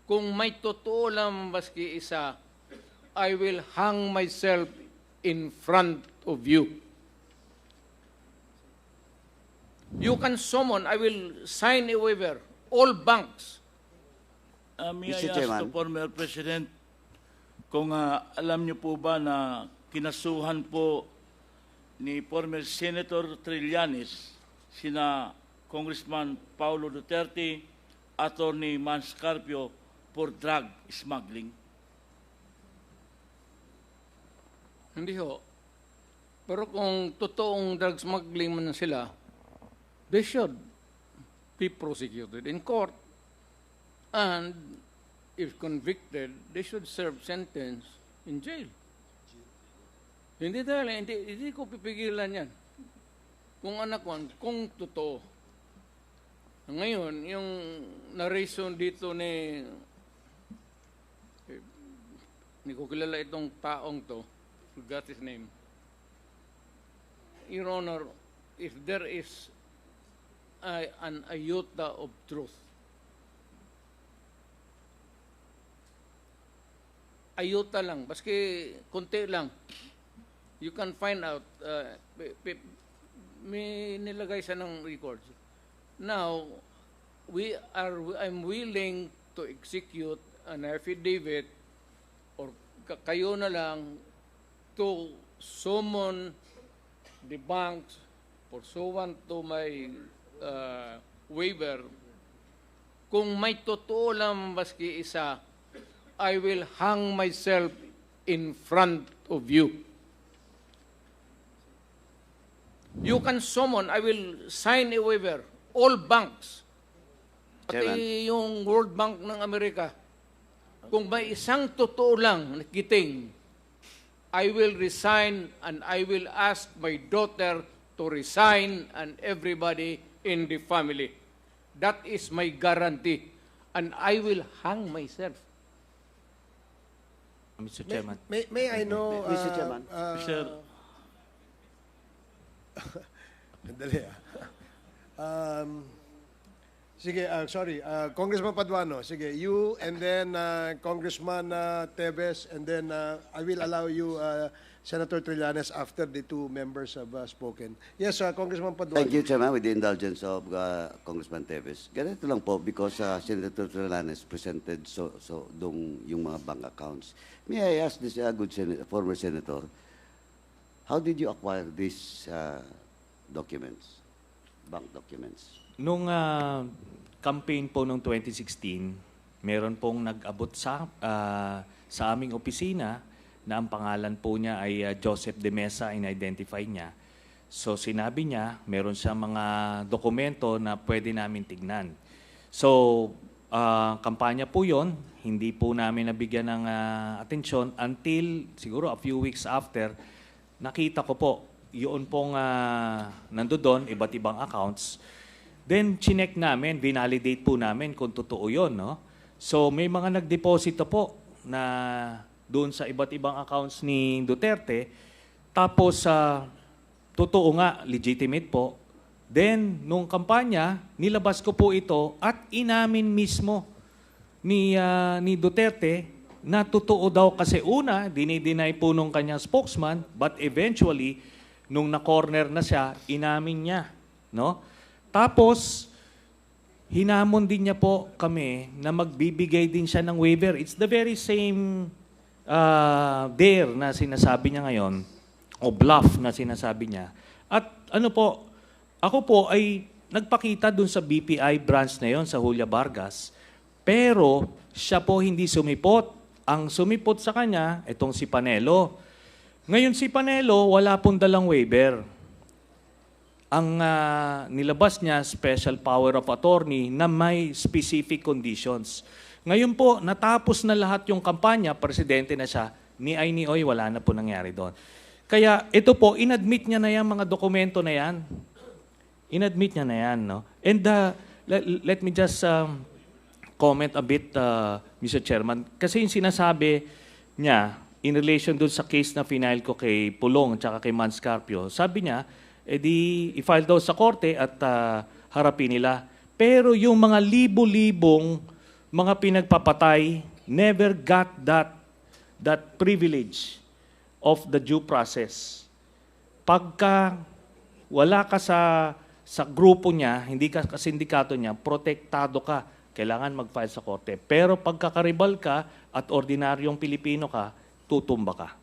kung may totoo lang maski isa, I will hang myself in front of you. You can summon, I will sign a waiver, all banks. May I Mr. ask Chairman. the former President kung alam niyo po ba na kinasuhan po ni former Senator Trillanes sina Congressman Paulo Duterte, Attorney Mans Carpio for drug smuggling? Hindi ho. Pero kung totoong drug smuggling man sila, they should be prosecuted in court. And if convicted, they should serve sentence in jail. Hindi ko pipigilan yan. Kung anak ko, kung totoo. Ngayon, yung narration dito hindi ko kilala itong taong to, forgot his name. Your Honor, if there is an iota of truth, ayuta lang, baski konti lang, you can find out, may nilagay siya ng records. Now, I'm willing to execute an affidavit or kayo na lang to summon the banks pursuant to my waiver. Kung may totoo lang maski isa, I will hang myself in front of you. You can summon, I will sign a waiver, all banks, pati yung World Bank ng Amerika. Kung may isang totoo lang nakiting, I will resign and I will ask my daughter to resign and everybody in the family. That is my guarantee. And I will hang myself. Mr. Chairman. May I know... Mr. Chairman. Sir. Dali sige, sorry. Congressman Paduano, sige. You and then Congressman Teves and then I will allow you, Senator Trillanes, after the two members have spoken. Yes, Congressman Paduano. Thank you, Chairman, with the indulgence of Congressman Teves. Ganito lang po, because Senator Trillanes presented yung mga bank accounts. May I ask this good former senator, how did you acquire these documents, bank documents? Nung campaign po noong 2016, meron pong nag-abot sa aming opisina na ang pangalan po niya ay Joseph De Mesa, in-identify niya. So sinabi niya, meron siya mga dokumento na pwede namin tignan. So kampanya po yon, hindi po namin nabigyan ng atensyon until siguro a few weeks after, nakita ko po, yun pong nandoon, iba't ibang accounts. Then, chinek namin, vinalidate po namin kung totoo yun, no? So, may mga nagdeposito po na doon sa iba't ibang accounts ni Duterte. Tapos, totoo nga, legitimate po. Then, nung kampanya, nilabas ko po ito at inamin mismo ni Duterte na totoo daw kasi una, dinideny po nung kanyang spokesman, but eventually, nung na-corner na siya, inamin niya, no? Tapos, hinamon din niya po kami na magbibigay din siya ng waiver. It's the very same dare na sinasabi niya ngayon, o bluff na sinasabi niya. At ano po, ako po ay nagpakita dun sa BPI branch na yon sa Julia Vargas, pero siya po hindi sumipot. Ang sumipot sa kanya, itong si Panelo. Ngayon si Panelo, wala pong dalang waiver. Ang nilabas niya, special power of attorney na may specific conditions. Ngayon po, natapos na lahat yung kampanya, presidente na siya, ni ay ni oy, wala na po nangyari doon. Kaya ito po, inadmit niya na yan, mga dokumento na yan. Inadmit niya na yan, no? And let me just comment a bit, Mr. Chairman. Kasi yung sinasabi niya, in relation doon sa case na final ko kay Pulong at kay Mans Carpio, sabi niya, i-file daw sa korte at harapin nila. Pero yung mga libo-libong mga pinagpapatay never got that privilege of the due process. Pagka wala ka sa grupo niya, hindi ka sa sindikato niya, protektado ka. Kailangan mag-file sa korte. Pero pagkakaribal ka at ordinaryong Pilipino ka, tutumba ka.